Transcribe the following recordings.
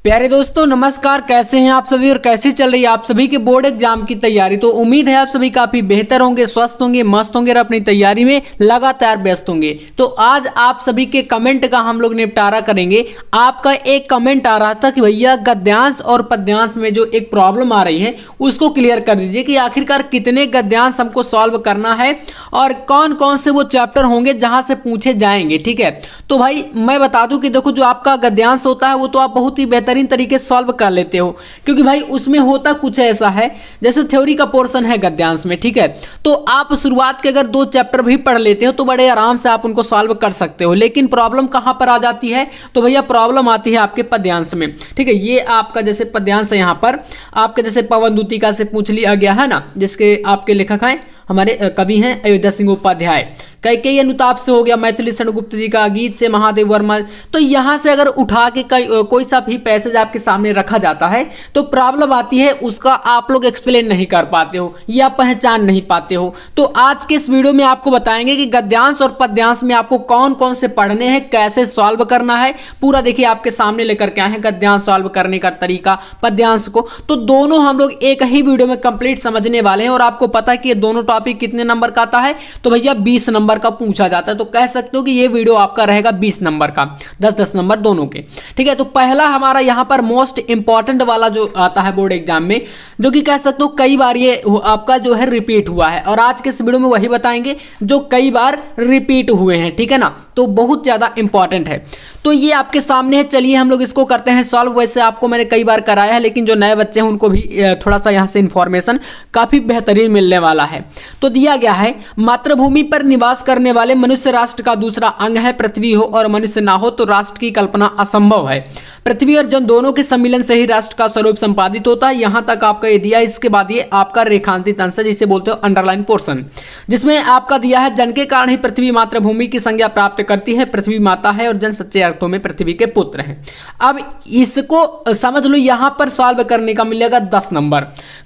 प्यारे दोस्तों नमस्कार, कैसे हैं आप सभी और कैसे चल रही है आप सभी के बोर्ड एग्जाम की तैयारी। तो उम्मीद है आप सभी काफी बेहतर होंगे, स्वस्थ होंगे, मस्त होंगे और अपनी तैयारी में लगातार व्यस्त होंगे। तो आज आप सभी के कमेंट का हम लोग निपटारा करेंगे। आपका एक कमेंट आ रहा था कि भैया गद्यांश और पद्यांश में जो एक प्रॉब्लम आ रही है उसको क्लियर कर दीजिए कि आखिरकार कितने गद्यांश हमको सॉल्व करना है और कौन कौन से वो चैप्टर होंगे जहां से पूछे जाएंगे। ठीक है, तो भाई मैं बता दूं कि देखो जो आपका गद्यांश होता है वो तो आप बहुत ही बेहतरीन तरीके से सॉल्व कर लेते हो, क्योंकि भाई उसमें होता कुछ ऐसा है जैसे थ्योरी का पोर्शन है गद्यांश में। ठीक है, तो आप शुरुआत के अगर 2 चैप्टर भी पढ़ लेते हो तो बड़े आराम से आप उनको सॉल्व कर सकते हो। लेकिन प्रॉब्लम कहां पर आ जाती है, तो भैया प्रॉब्लम आती है आपके पद्यांश में। ठीक है, ये आपका जैसे पद्यांश है, यहां पर आपके जैसे पवन दूतिका से पूछ लिया गया है ना, जिसके आपके लेखक हैं हमारे कवि हैं अयोध्या सिंह उपाध्याय। कई अनुताप से हो गया, मैथिली शरण गुप्त जी का, गीत से महादेव वर्मा। तो यहां से अगर उठा के कोई सा भी पैसेज आपके सामने रखा जाता है तो प्रॉब्लम आती है, उसका आप लोग एक्सप्लेन नहीं कर पाते हो या पहचान नहीं पाते हो। तो आज के इस वीडियो में आपको बताएंगे कि गद्यांश और पद्यांश में आपको कौन कौन से पढ़ने हैं, कैसे सॉल्व करना है, पूरा देखिए आपके सामने लेकर के आए हैं गद्यांश सॉल्व करने का तरीका, पद्यांश को। तो दोनों हम लोग एक ही वीडियो में कंप्लीट समझने वाले हैं। और आपको पता है कि ये दोनों टॉपिक कितने नंबर का आता है, तो भैया 20 नंबर का पूछा जाता है। तो कह सकते हो कि ये वीडियो आपका रहेगा 20 नंबर का, 10-10 नंबर दोनों के। ठीक है, तो पहला हमारा यहां पर मोस्ट इंपॉर्टेंट वाला जो आता है बोर्ड एग्जाम में, जो कि कह सकते हो कई बार ये आपका जो है रिपीट हुआ है, और आज के इस वीडियो में वही बताएंगे जो कई बार रिपीट हुए हैं। ठीक है ना, तो बहुत ज्यादा इंपॉर्टेंट है। तो ये आपके सामने है, चलिए हम लोग इसको करते हैं सॉल्व। वैसे आपको मैंने कई बार कराया है, लेकिन जो नए बच्चे हैं उनको भी थोड़ा सा यहाँ से इंफॉर्मेशन काफी बेहतरीन मिलने वाला है। तो दिया गया है, मातृभूमि पर निवास करने वाले मनुष्य राष्ट्र का दूसरा अंग है। पृथ्वी हो और मनुष्य ना हो तो राष्ट्र की कल्पना असंभव है। पृथ्वी और जन दोनों के सम्मिलन से ही राष्ट्र का स्वरूप संपादित होता है। यहां तक आपका ये दिया। इसके बाद ये आपका रेखांकित अंश है, जिसे बोलते हो अंडरलाइन पोर्शन, जिसमें आपका दिया है जन के कारण ही पृथ्वी मातृभूमि की संज्ञा प्राप्त करती है। पृथ्वी माता है और जन सच्चे अर्थों में पृथ्वी के पुत्र हैं। अब इसको समझ लो, यहां पर सॉल्व करने का मिलेगा 10 नंबर।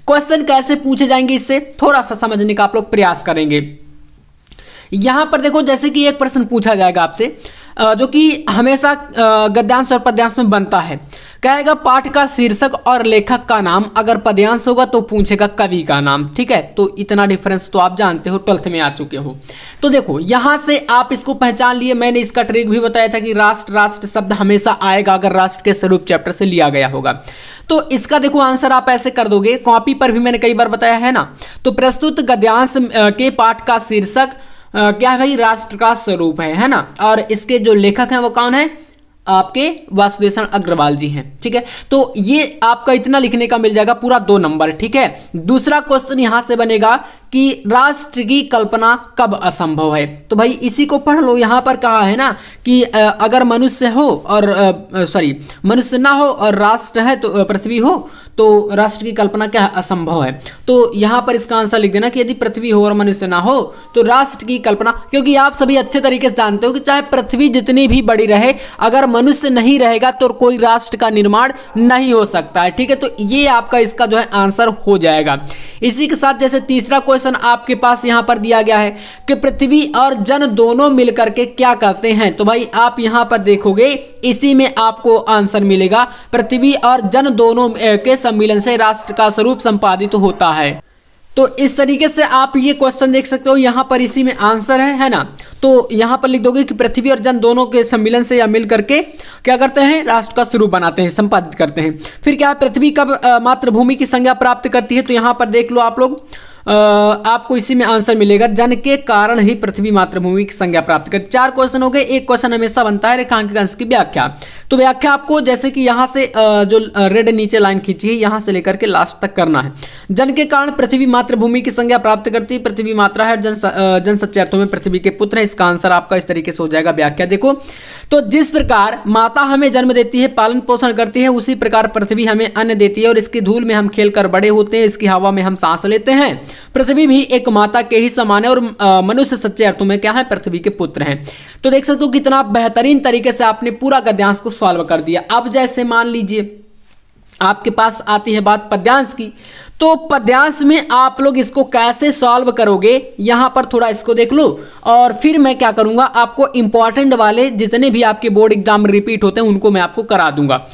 क्वेश्चन कैसे पूछे जाएंगे इससे थोड़ा सा समझने का आप लोग प्रयास करेंगे। यहां पर देखो, जैसे कि एक प्रश्न पूछा जाएगा आपसे जो कि हमेशा गद्यांश और पद्यांश में बनता है। कहेगा पाठ का शीर्षक और लेखक का नाम, अगर पद्यांश होगा तो पूछेगा कवि का नाम। ठीक है, तो इतना डिफरेंस तो आप जानते हो, 12th में आ चुके हो। तो देखो यहां से आप इसको पहचान लिए। मैंने इसका ट्रिक भी बताया था कि राष्ट्र शब्द हमेशा आएगा अगर राष्ट्र के स्वरूप चैप्टर से लिया गया होगा। तो इसका देखो आंसर आप ऐसे कर दोगे, कॉपी पर भी मैंने कई बार बताया है ना। तो प्रस्तुत गद्यांश के पाठ का शीर्षक क्या है भाई, राष्ट्र का स्वरूप है ना। और इसके जो लेखक हैं वो कौन है, आपके वासुदेव अग्रवाल जी हैं। ठीक है, तो ये आपका इतना लिखने का मिल जाएगा, पूरा 2 नंबर। ठीक है, दूसरा क्वेश्चन यहां से बनेगा कि राष्ट्र की कल्पना कब असंभव है। तो भाई इसी को पढ़ लो। यहां पर कहा है ना कि अगर मनुष्य हो और मनुष्य ना हो और राष्ट्र है तो पृथ्वी हो तो राष्ट्र की कल्पना क्या है, असंभव है। तो यहां पर इसका आंसर लिख देना कि यदि पृथ्वी हो और मनुष्य ना हो तो राष्ट्र की कल्पना, क्योंकि आप सभी अच्छे तरीके से जानते हो कि चाहे पृथ्वी जितनी भी बड़ी रहे, अगर मनुष्य नहीं रहेगा तो कोई राष्ट्र का निर्माण नहीं हो सकता है। ठीक है, तो ये आपका इसका जो है आंसर हो जाएगा। इसी के साथ जैसे तीसरा क्वेश्चन आपके पास यहां पर दिया गया है कि पृथ्वी और जन दोनों मिलकर के क्या करते हैं। तो भाई आप यहां पर देखोगे, इसी में आपको आंसर मिलेगा, पृथ्वी और जन दोनों के सम्मिलन से राष्ट्र का स्वरूप संपादित होता है। तो इस तरीके से आप ये क्वेश्चन देख सकते हो, यहां पर इसी में आंसर है ना। तो यहां पर लिख दोगे कि पृथ्वी और जन दोनों के सम्मिलन से या मिल करके क्या करते हैं, राष्ट्र का स्वरूप बनाते हैं, संपादित करते हैं। फिर क्या है, पृथ्वी कब मातृभूमि की संज्ञा प्राप्त करती है। तो यहां पर देख लो आप लोग, आपको इसी में आंसर मिलेगा, जन के कारण ही पृथ्वी मातृभूमि की संज्ञा प्राप्त करती। 4 क्वेश्चन हो गए। एक क्वेश्चन हमेशा बनता है रेखांकित अंश की व्याख्या। तो व्याख्या आपको जैसे कि यहां से जो रेड नीचे लाइन खींची है, यहां से लेकर के लास्ट तक करना है। जन के कारण पृथ्वी मातृभूमि की संज्ञा प्राप्त करती है। पृथ्वी मात्रा है, जन सच्चे अर्थों में पृथ्वी के पुत्र है। इसका आंसर आपका इस तरीके से हो जाएगा व्याख्या। देखो, तो जिस प्रकार माता हमें जन्म देती है, पालन पोषण करती है, उसी प्रकार पृथ्वी हमें अन्न देती है और इसकी धूल में हम खेलकर बड़े होते हैं, इसकी हवा में हम सांस लेते हैं। पृथ्वी भी एक माता के ही समान है और मनुष्य सच्चे अर्थों में क्या है, पृथ्वी के पुत्र हैं। तो देख सकते हो कितना बेहतरीन तरीके से आपने पूरा गद्यांश को सॉल्व कर दिया। अब जैसे मान लीजिए आपके पास आती है बात पद्यांश की, तो पद्यांश में आप लोग इसको कैसे सॉल्व करोगे, यहां पर थोड़ा इसको देख लो और फिर मैं क्या करूंगा, आपको इंपॉर्टेंट वाले जितने भी आपके बोर्ड एग्जाम में रिपीट होते हैं उनको मैं आपको करा दूंगा।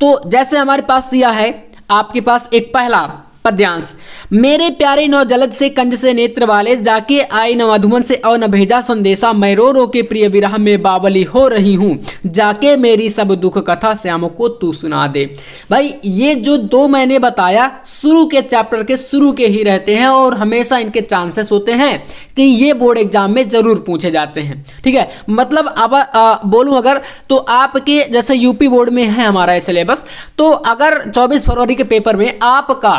तो जैसे हमारे पास दिया है आपके पास एक पहला पद्यांश, मेरे प्यारे नौ जलद से कंज से नेत्र वाले, जाके आई न मधुमन से और न भेजा संदेशा, मैं रो रो के प्रिय विरह में बावली हो रही हूँ, जाके मेरी सब दुख कथा श्याम को तू सुना दे। भाई ये जो दो मैंने बताया शुरू के चैप्टर के शुरू के ही रहते हैं और हमेशा इनके चांसेस होते हैं कि ये बोर्ड एग्जाम में जरूर पूछे जाते हैं। ठीक है, मतलब अब बोलूं अगर तो आपके जैसे यूपी बोर्ड में है हमारा सिलेबस, तो अगर 24 फरवरी के पेपर में आपका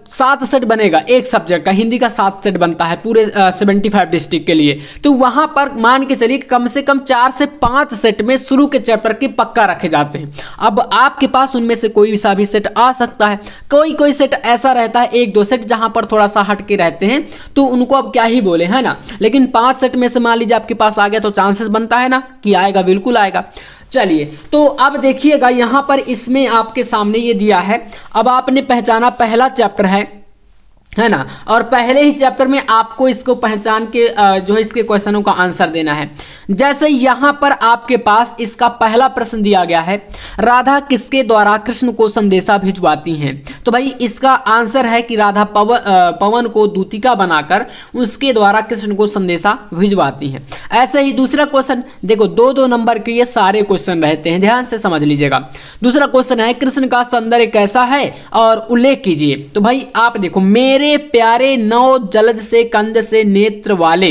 7 सेट बनेगा एक सब्जेक्ट का, हिंदी का 7 सेट बनता है पूरे 75 डिस्ट्रिक्ट के लिए, तो वहां पर मान के चलिए कम से कम 4 से 5 सेट में शुरू के चैप्टर के पक्का रखे जाते हैं। अब आपके पास उनमें से कोई सा भी सेट आ सकता है, कोई कोई सेट ऐसा रहता है 1-2 सेट जहां पर थोड़ा सा हट के रहते हैं, तो उनको अब क्या ही बोले, है ना। लेकिन 5 सेट में से मान लीजिए आपके पास आ गया तो चांसेस बनता है ना कि आएगा, बिल्कुल आएगा। चलिए तो अब देखिएगा यहां पर इसमें आपके सामने ये दिया है। अब आपने पहचाना पहला चैप्टर है ना, और पहले ही चैप्टर में आपको इसको पहचान के जो है इसके क्वेश्चनों का आंसर देना है। जैसे यहां पर आपके पास इसका पहला प्रश्न दिया गया है, राधा किसके द्वारा कृष्ण को संदेशा भिजवाती हैं, तो भाई इसका आंसर है कि राधा पवन को दूतिका बनाकर उसके द्वारा कृष्ण को संदेशा भिजवाती हैं। ऐसे ही दूसरा क्वेश्चन देखो, 2-2 नंबर के ये सारे क्वेश्चन रहते हैं, ध्यान से समझ लीजिएगा। दूसरा क्वेश्चन है कृष्ण का सौंदर्य कैसा है और उल्लेख कीजिए, तो भाई आप देखो, मेरे प्यारे नौ जलद से कंद से नेत्र वाले,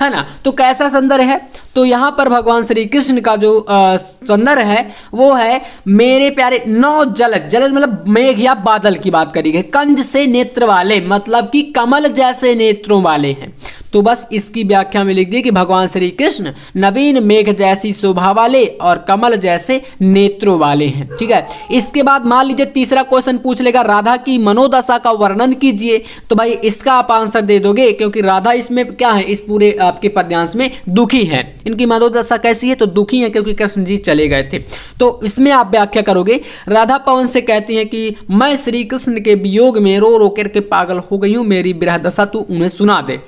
है ना, तो कैसा सौंदर्य है, तो यहां पर भगवान श्री कृष्ण का जो सौंदर्य है वो है मेरे प्यारे नौ जलद, जलद मतलब मेघ या बादल की बात करी गई, कंज से नेत्र वाले मतलब कि कमल जैसे नेत्रों वाले हैं। तो बस इसकी व्याख्या में लिख दिए कि भगवान श्री कृष्ण नवीन मेघ जैसी शोभा वाले और कमल जैसे नेत्रों वाले हैं। ठीक है, इसके बाद मान लीजिए तीसरा क्वेश्चन पूछ लेगा, राधा की मनोदशा का वर्णन कीजिए, तो भाई इसका आप आंसर दे दोगे क्योंकि राधा इसमें क्या है, इस पूरे आपके पद्यांश में दुखी है। इनकी मनोदशा कैसी है, तो दुखी है क्योंकि कृष्ण जी चले गए थे। तो इसमें आप व्याख्या करोगे, राधा पवन से कहती है कि मैं श्री कृष्ण के वियोग में रो रो करके पागल हो गई हूं, मेरी विरह दशा तू उन्हें सुना दे।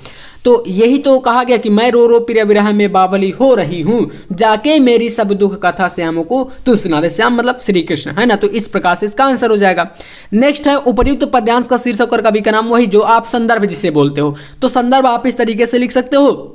तो यही तो कहा गया कि मैं रो रो प्रिय विरह में बावली हो रही हूं, जाके मेरी सब दुख कथा श्याम को तू सुना दे। श्याम मतलब श्री कृष्ण, है ना, तो इस प्रकार से इसका आंसर हो जाएगा। नेक्स्ट है उपर्युक्त पद्यांश का शीर्षक और कवि का नाम, वही जो आप संदर्भ जिसे बोलते हो, तो संदर्भ आप इस तरीके से लिख सकते हो,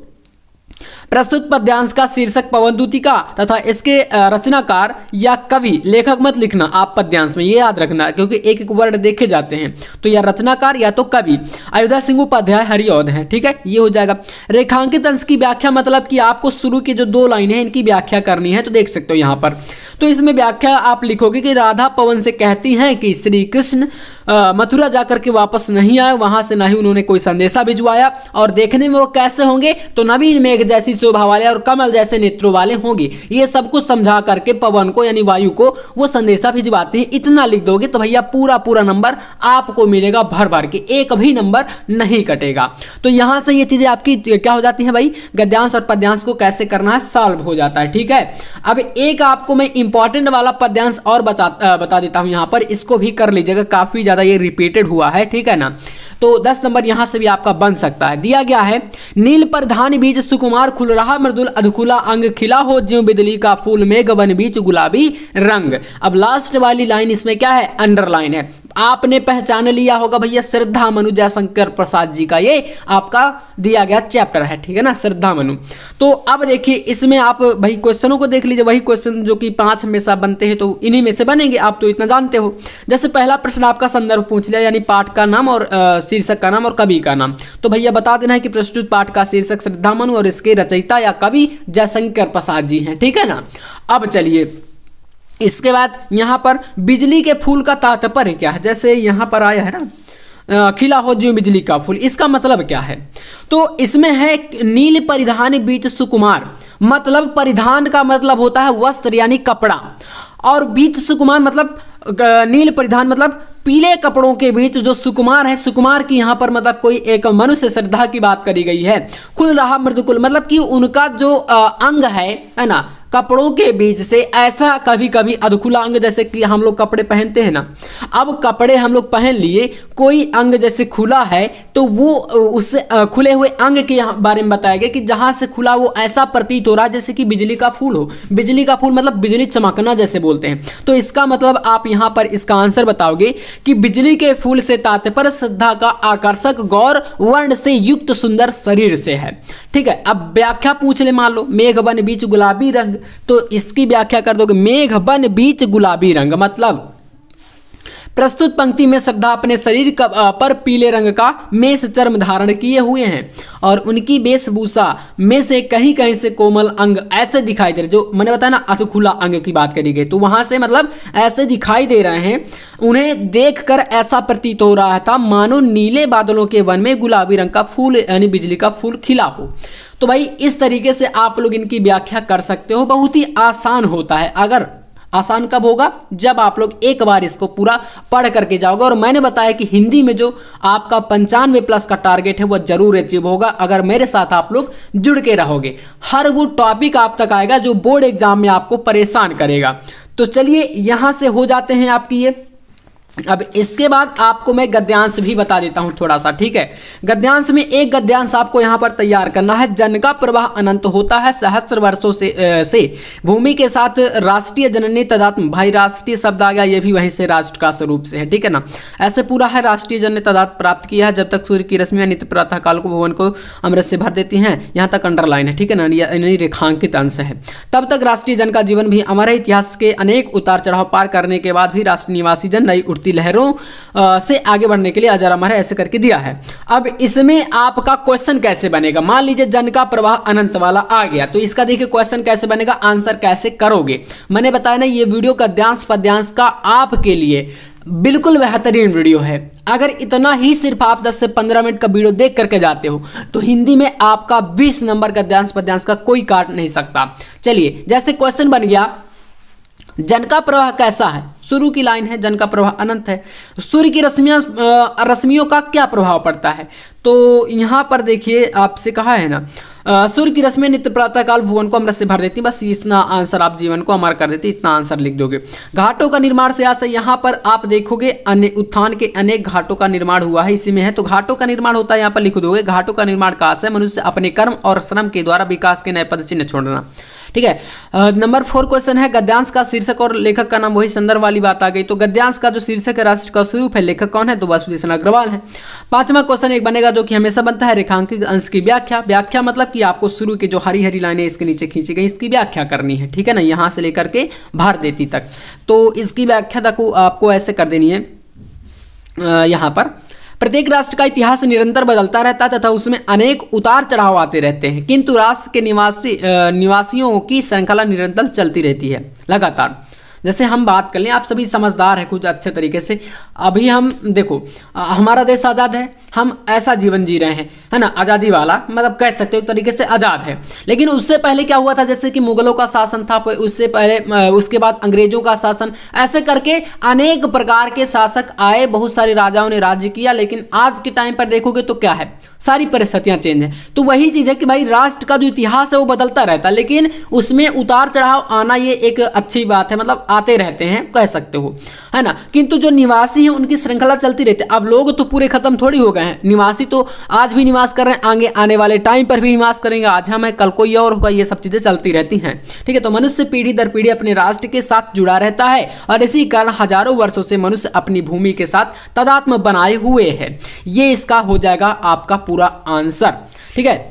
प्रस्तुत पद्यांश का शीर्षक पवन दूतिका तथा इसके रचनाकार या कवि, लेखक मत लिखना आप पद्यांश में, ये याद रखना क्योंकि एक एक वर्ड देखे जाते हैं, तो या रचनाकार या तो कवि। अयोध्या सिंह उपाध्याय हरिऔध है, ठीक है, ये हो जाएगा। रेखांकित अंश की व्याख्या मतलब कि आपको शुरू की जो 2 लाइनें हैं इनकी व्याख्या करनी है, तो देख सकते हो यहाँ पर। तो इसमें व्याख्या आप लिखोगे कि राधा पवन से कहती हैं कि श्री कृष्ण मथुरा जाकर के वापस नहीं आए, वहां से नहीं उन्होंने कोई संदेशा भिजवाया, और देखने में वो कैसे होंगे, तो नवीन मेघ जैसी शोभा वाले और कमल जैसे नेत्रों वाले होंगे। ये सब कुछ समझा करके पवन को यानी वायु को वो संदेशा भिजवाते हैं। इतना लिख दोगे तो भैया पूरा पूरा नंबर आपको मिलेगा भर भर के, एक भी नंबर नहीं कटेगा। तो यहां से ये चीजें आपकी क्या हो जाती है भाई, गद्यांश और पद्यांश को कैसे करना है सॉल्व हो जाता है। ठीक है, अब एक आपको मैं इंपॉर्टेंट वाला पद्यांश और बता देता हूं यहाँ पर, इसको भी कर लीजिएगा, काफी ज्यादा ये रिपीटेड हुआ है, ठीक है ना। तो 10 नंबर यहां से भी आपका बन सकता है। दिया गया है, नील प्रधान बीज सुकुमार खुल रहा मृदुल अधकुला अंग, खिला हो ज्यों बिदली का फूल मेघ बन बीच गुलाबी रंग। अब लास्ट वाली लाइन इसमें क्या है, अंडरलाइन है। आपने पहचान लिया होगा भैया, श्रद्धा मनु जयशंकर प्रसाद जी का ये आपका दिया गया चैप्टर है, ठीक है ना, श्रद्धा मनु। तो अब देखिए इसमें आप भाई क्वेश्चनों को देख लीजिए, वही क्वेश्चन जो कि 5 हमेशा बनते हैं, तो इन्हीं में से बनेंगे, आप तो इतना जानते हो। जैसे पहला प्रश्न आपका संदर्भ पूछ लिया, यानी पाठ का नाम और शीर्षक का नाम और कवि का नाम, तो भैया बता देना है कि प्रस्तुत पाठ का शीर्षक श्रद्धा मनु और इसके रचयिता या कवि जयशंकर प्रसाद जी हैं, ठीक है ना। अब चलिए इसके बाद यहाँ पर बिजली के फूल का तात्पर्य क्या है, जैसे यहाँ पर आया है ना, खिला हो ज्यों बिजली का फूल, इसका मतलब क्या है, तो इसमें है नील परिधान बीच सुकुमार, मतलब परिधान का मतलब होता है वस्त्र यानी कपड़ा, और बीच सुकुमार मतलब नील परिधान मतलब पीले कपड़ों के बीच जो सुकुमार है, सुकुमार की यहाँ पर मतलब कोई एक मनुष्य श्रद्धा की बात करी गई है। खुल रहा मृदुकुल मतलब कि उनका जो अंग है ना, कपड़ों के बीच से ऐसा कभी कभी अधखुला अंग, जैसे कि हम लोग कपड़े पहनते हैं ना, अब कपड़े हम लोग पहन लिए, कोई अंग जैसे खुला है तो वो उससे खुले हुए अंग के बारे में बताया गया कि जहां से खुला वो ऐसा प्रतीत हो रहा है जैसे कि बिजली का फूल हो। बिजली का फूल मतलब बिजली चमकना जैसे बोलते हैं। तो इसका मतलब आप यहां पर इसका आंसर बताओगे कि बिजली के फूल से तात्पर्य श्रद्धा का आकर्षक गौर वर्ण से युक्त सुंदर शरीर से है। ठीक है, अब व्याख्या पूछ ले, मान लो मेघ बन बीच गुलाबी रंग, तो इसकी व्याख्या कर दोगे मेघ बन बीच गुलाबी रंग मतलब प्रस्तुत पंक्ति में श्रद्धा अपने शरीर पर पीले रंग का मेष चर्म धारण किए हुए हैं और उनकी वेशभूषा में से कहीं कहीं से कोमल अंग ऐसे दिखाई दे रहे, जो मैंने बताया ना अधखुला अंग की बात करी गई, तो वहां से मतलब ऐसे दिखाई दे रहे हैं। उन्हें देखकर ऐसा प्रतीत हो रहा था मानो नीले बादलों के वन में गुलाबी रंग का फूल यानी बिजली का फूल खिला हो। तो भाई इस तरीके से आप लोग इनकी व्याख्या कर सकते हो, बहुत ही आसान होता है। अगर आसान कब होगा, जब आप लोग एक बार इसको पूरा पढ़ करके जाओगे। और मैंने बताया कि हिंदी में जो आपका 95+ का टारगेट है वो जरूर अचीव होगा अगर मेरे साथ आप लोग जुड़ के रहोगे। हर वो टॉपिक आप तक आएगा जो बोर्ड एग्जाम में आपको परेशान करेगा। तो चलिए यहां से हो जाते हैं आपकी ये। अब इसके बाद आपको मैं गद्यांश भी बता देता हूं थोड़ा सा, ठीक है। गद्यांश में एक गद्यांश आपको यहां पर तैयार करना है। जन का प्रवाह अनंत होता है सहस्त्र वर्षों से भूमि के साथ राष्ट्रीय जननी तदात्म, भाई राष्ट्रीय शब्द आ गया, ये भी वहीं से राष्ट्र का स्वरूप से है, ठीक है ना। ऐसे पूरा है राष्ट्रीय जननी तदात्म प्राप्त किया है जब तक सूर्य की रश्मियां नित्य प्रातः काल को भुवन को अमृत से भर देती हैं, यहां तक अंडरलाइन है, ठीक है ना, यानी रेखांकित अंश है। तब तक राष्ट्रीय जन का जीवन भी अमर है। इतिहास के अनेक उतार चढ़ाव पार करने के बाद भी राष्ट्र निवासी जन नई लहरों से आगे बढ़ने के लिए अजर अमर है, ऐसे करके दिया है। अब इसमें आपका क्वेश्चन कैसे बनेगा, मान लीजिए जन का प्रवाह अनंत वाला आ गया, तो इसका देखिए क्वेश्चन कैसे बनेगा, आंसर कैसे करोगे। मैंने बताया ना ये वीडियो गद्यांश पद्यांश का आपके लिए बिल्कुल बेहतरीन वीडियो है। अगर इतना ही सिर्फ आप 10 से 15 मिनट का वीडियो देख करके जाते हो तो हिंदी में आपका 20 नंबर गद्यांश पद्यांश का कोई काट नहीं सकता। चलिए जैसे क्वेश्चन बन गया, जन का प्रवाह कैसा है, शुरू की लाइन है जन का प्रवाह अनंत है, सूर्य की रश्मियों का क्या प्रभाव पड़ता है। तो यहां पर देखिए आपसे कहा है ना सूर्य की रश्मियां नित्य प्रातः काल भुवन को अमृत से भर देती, बस इतना आंसर आप जीवन को अमर कर देती, इतना आंसर लिख दोगे। घाटों का निर्माण से आशय, यहाँ पर आप देखोगे उत्थान के अनेक घाटों का निर्माण हुआ है, इसी में है, तो घाटों का निर्माण होता है, यहाँ पर लिख दोगे। घाटों का निर्माण का आशय मनुष्य अपने कर्म और श्रम के द्वारा विकास के नए पद चिन्ह छोड़ना, ठीक है। नंबर 4 क्वेश्चन है गद्यांश का शीर्षक और लेखक का नाम, वही संदर्भ वाली बात आ गई। तो गद्यांश का जो शीर्षक है राष्ट्र का स्वरूप है, लेखक कौन है, तो वासुदेव अग्रवाल है। 5वां क्वेश्चन एक बनेगा जो कि हमेशा बनता है, रेखांकित अंश की व्याख्या। व्याख्या मतलब कि आपको शुरू की जो हरी हरी लाइनें इसके नीचे खींची गई इसकी व्याख्या करनी है, ठीक है ना, यहां से लेकर के भार देती तक। तो इसकी व्याख्या तक आपको ऐसे कर देनी है। यहां पर प्रत्येक राष्ट्र का इतिहास निरंतर बदलता रहता है तथा उसमें अनेक उतार चढ़ाव आते रहते हैं, किंतु राष्ट्र के निवासियों की श्रृंखला निरंतर चलती रहती है लगातार। जैसे हम बात कर लें, आप सभी समझदार हैं कुछ अच्छे तरीके से। अभी हम देखो हमारा देश आज़ाद है, हम ऐसा जीवन जी रहे हैं, है ना, आज़ादी वाला, मतलब कह सकते हो एक तरीके से आज़ाद है। लेकिन उससे पहले क्या हुआ था, जैसे कि मुगलों का शासन था, उससे पहले उसके बाद अंग्रेजों का शासन, ऐसे करके अनेक प्रकार के शासक आए, बहुत सारे राजाओं ने राज्य किया। लेकिन आज के टाइम पर देखोगे तो क्या है, सारी परिस्थितियां चेंज है। तो वही चीज है कि भाई राष्ट्र का जो इतिहास है वो बदलता रहता है, लेकिन उसमें उतार चढ़ाव आना ये एक अच्छी बात है, मतलब आते रहते हैं कह सकते हो, है ना। किंतु जो निवासी हैं उनकी श्रृंखला चलती रहती है। अब लोग तो पूरे खत्म थोड़ी हो गए हैं, निवासी तो आज भी निवास कर रहे हैं, आगे आने वाले टाइम पर भी निवास करेंगे, आज हम है कल कोई और होगा, ये सब चीजें चलती रहती हैं, ठीक है। तो मनुष्य पीढ़ी दर पीढ़ी अपने राष्ट्र के साथ जुड़ा रहता है और इसी कारण हजारों वर्षों से मनुष्य अपनी भूमि के साथ तादात्म्य बनाए हुए है। ये इसका हो जाएगा आपका पूरा आंसर, ठीक है।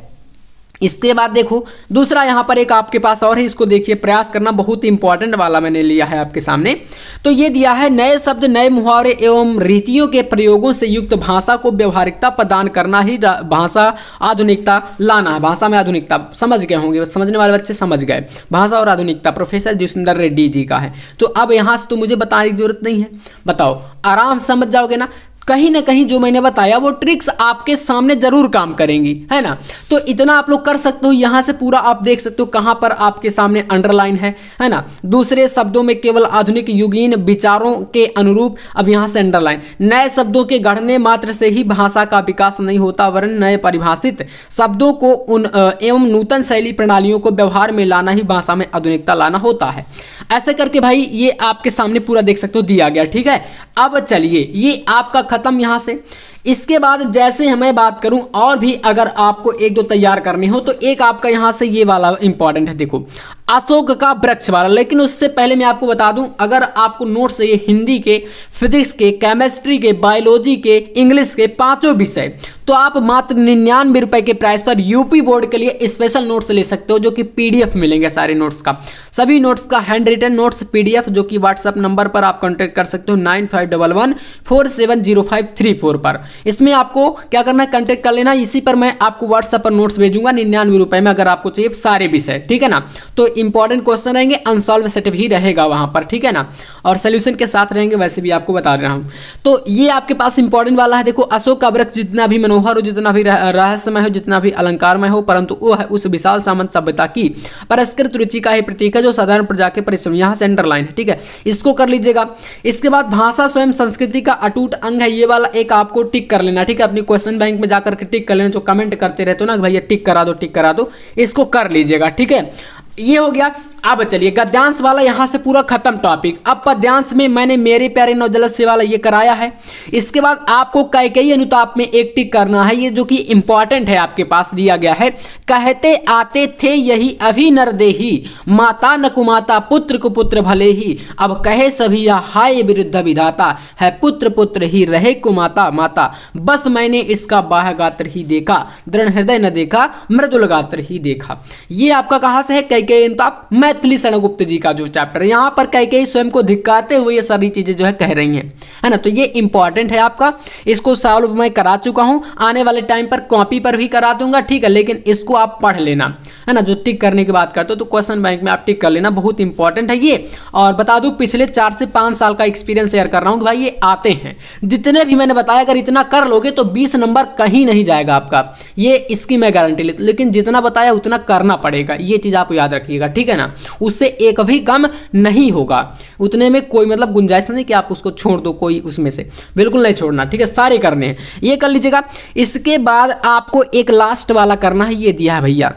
इसके बाद देखो दूसरा यहाँ पर एक आपके पास और है, इसको देखिए, प्रयास करना, बहुत इंपॉर्टेंट वाला मैंने लिया है आपके सामने। तो ये दिया है नए शब्द नए मुहावरे एवं रीतियों के प्रयोगों से युक्त भाषा को व्यवहारिकता प्रदान करना ही भाषा आधुनिकता लाना है। भाषा में आधुनिकता समझ गए होंगे, समझने वाले बच्चे समझ गए। भाषा और आधुनिकता प्रोफेसर जितेंद्र रेड्डी जी का है। तो अब यहाँ से तो मुझे बताने की जरूरत नहीं है, बताओ आराम से समझ जाओगे ना। कहीं ना कहीं जो मैंने बताया वो ट्रिक्स आपके सामने जरूर काम करेंगी, है ना। तो इतना आप लोग कर सकते हो। यहां से पूरा आप देख सकते हो कहां पर आपके सामने अंडरलाइन है ना। दूसरे शब्दों में केवल आधुनिक युगीन विचारों के अनुरूप, अब यहां से अंडरलाइन, नए शब्दों के गढ़ने मात्र से ही भाषा का विकास नहीं होता, वरन नए परिभाषित शब्दों को उन एवं नूतन शैली प्रणालियों को व्यवहार में लाना ही भाषा में आधुनिकता लाना होता है। ऐसे करके भाई ये आपके सामने पूरा देख सकते हो दिया गया, ठीक है। अब चलिए ये आपका खत्म यहां से। इसके बाद जैसे मैं बात करूं और भी अगर आपको एक दो तैयार करने हो तो एक आपका यहां से ये वाला इंपॉर्टेंट है, देखो अशोक का वृक्ष वाला। लेकिन उससे पहले मैं आपको बता दूं, अगर आपको नोट्स चाहिए हिंदी के, फिजिक्स के, केमिस्ट्री के, बायोलॉजी के, इंग्लिश के, पांचों विषय, तो आप मात्र 99 रुपए के प्राइस पर यूपी बोर्ड के लिए स्पेशल नोट्स ले सकते हो, जो कि पीडीएफ मिलेंगे सारे नोट्स का, सभी नोट्स का हैंड रिटन नोट्स पीडीएफ, जो कि व्हाट्सएप नंबर पर आप कांटेक्ट कर सकते हो 9511470534 पर। इसमें आपको क्या करना है, कांटेक्ट कर लेना। इसी पर मैं आपको व्हाट्सएप पर नोट्स भेजूंगा 99 रुपए में, अगर आपको चाहिए सारे विषय, ठीक है ना। तो इंपॉर्टेंट क्वेश्चन रहेंगे, अनसॉल्व सेट भी रहेगा वहां पर, ठीक है ना, और सोल्यूशन के साथ रहेंगे, वैसे भी आपको बता रहा हूं। तो ये आपके पास इंपॉर्टेंट वाला है। देखो अशोक का वृक्ष जितना भी मनोहर हो, जितना भी रहस्यमय हो, जितना भी अलंकारमय हो, परंतु वो है उस विशाल सामंत सभ्यता की परिष्कृत रुचि का ही प्रतीक है, जो साधारण प्रजा के परिश्रम, यहां से अंडरलाइन है, ठीक है, इसको कर लीजिएगा। इसके बाद भाषा स्वयं संस्कृति का अटूट अंग है, ये वाला एक आपको टिक कर लेना, ठीक है। अपनी क्वेश्चन बैंक में जाकर के टिक कर लेना, जो कमेंट करते रहते हो ना भैया टिक करा दो टिक करा दो, इसको कर लीजिएगा, ठीक है। ये हो गया। अब चलिए गद्यांश वाला यहां से पूरा खत्म टॉपिक। अब पद्यांश में मैंने मेरे प्यारे नौजलस से वाला ये कराया है। इसके बाद आपको कैकेयी अनुताप में एक टिक करना है, ये जो कि इंपॉर्टेंट है, आपके पास दिया गया है। कहते आते थे यही अभी नरदेही, माता न कुमाता पुत्र कुपुत्र भले ही, अब कहे सभी या हाय विरुद्ध विधाता, है पुत्र पुत्र ही रहे कुमाता माता, बस मैंने इसका बाह्य गात्र ही देखा, दृढ़ हृदय न देखा, मृदुल गात्र ही देखा। ये आपका कहां से है, कैकेयी अनुताप, मैथिली शरणगुप्त जी का जो चैप्टर है। यहां पर कैकेयी स्वयं को धिक्कारते हुए ये सारी चीजें जो है कह रही हैं, है ना। तो ये इंपॉर्टेंट है आपका, इसको सॉल्व मैं करा चुका हूं, आने वाले टाइम पर कॉपी पर भी करा दूंगा, ठीक है। लेकिन इसको आप पढ़ लेना, है ना, जो टिक करने की बात करते हो तो क्वेश्चन बैंक में आप टिक कर लेना, बहुत इंपॉर्टेंट है ये। और बता दूं पिछले 4 से 5 साल का एक्सपीरियंस शेयर कर रहा हूं कि भाई ये आते हैं, जितने भी मैंने बताया, अगर इतना कर लोगे तो 20 नंबर कहीं नहीं जाएगा आपका, ये इसकी मैं गारंटी लेता हूं। लेकिन जितना बताया उतना करना पड़ेगा, ये चीज आप याद रखिएगा, ठीक है ना। उससे एक भी कम नहीं होगा, उतने में कोई मतलब गुंजाइश नहीं कि आप उसको छोड़ दो, कोई उसमें से बिल्कुल नहीं छोड़ना, ठीक है, सारे करने हैं, ये कर लीजिएगा। इसके बाद आपको एक लास्ट वाला करना है, ये दिया है भैया,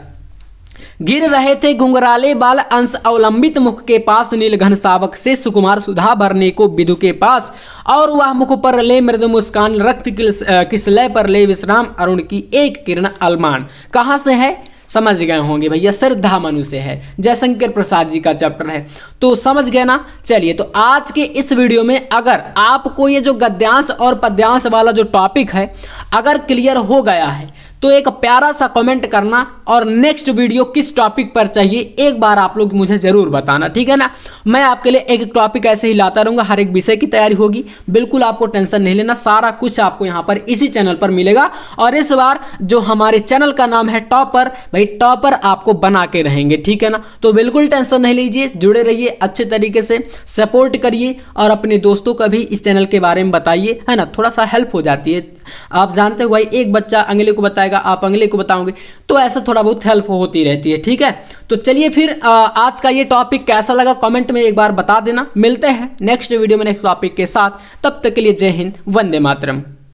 गिर रहे थे घुंघराले बाल अंश अवलंबित मुख के पास, नील घन सावक से सुकुमार सुधा भरने को विदु के पास, और वह मुख पर ले मृदु मुस्कान, रक्त किस लय पर ले विश्राम, अरुण की एक किरण अलमान। कहां से है समझ गए होंगे भैया, श्रद्धा मनु से है, जयशंकर प्रसाद जी का चैप्टर है, तो समझ गए ना। चलिए तो आज के इस वीडियो में अगर आपको ये जो गद्यांश और पद्यांश वाला जो टॉपिक है अगर क्लियर हो गया है तो एक प्यारा सा कमेंट करना, और नेक्स्ट वीडियो किस टॉपिक पर चाहिए एक बार आप लोग मुझे जरूर बताना, ठीक है ना। मैं आपके लिए एक टॉपिक ऐसे ही लाता रहूंगा, हर एक विषय की तैयारी होगी, बिल्कुल आपको टेंशन नहीं लेना, सारा कुछ आपको यहाँ पर इसी चैनल पर मिलेगा। और इस बार जो हमारे चैनल का नाम है टॉपर, भाई टॉपर आपको बना के रहेंगे, ठीक है ना। तो बिल्कुल टेंशन नहीं लीजिए, जुड़े रहिए, अच्छे तरीके से सपोर्ट करिए, और अपने दोस्तों का भी इस चैनल के बारे में बताइए, है ना, थोड़ा सा हेल्प हो जाती है। आप जानते हो भाई, एक बच्चा अगले को बताएगा, आप अगले को बताओगे, तो ऐसा थोड़ा बहुत हेल्प होती रहती है, ठीक है। तो चलिए फिर आज का ये टॉपिक कैसा लगा कमेंट में एक बार बता देना। मिलते हैं नेक्स्ट वीडियो में नेक्स्ट टॉपिक के साथ, तब तक के लिए जय हिंद, वंदे मातरम।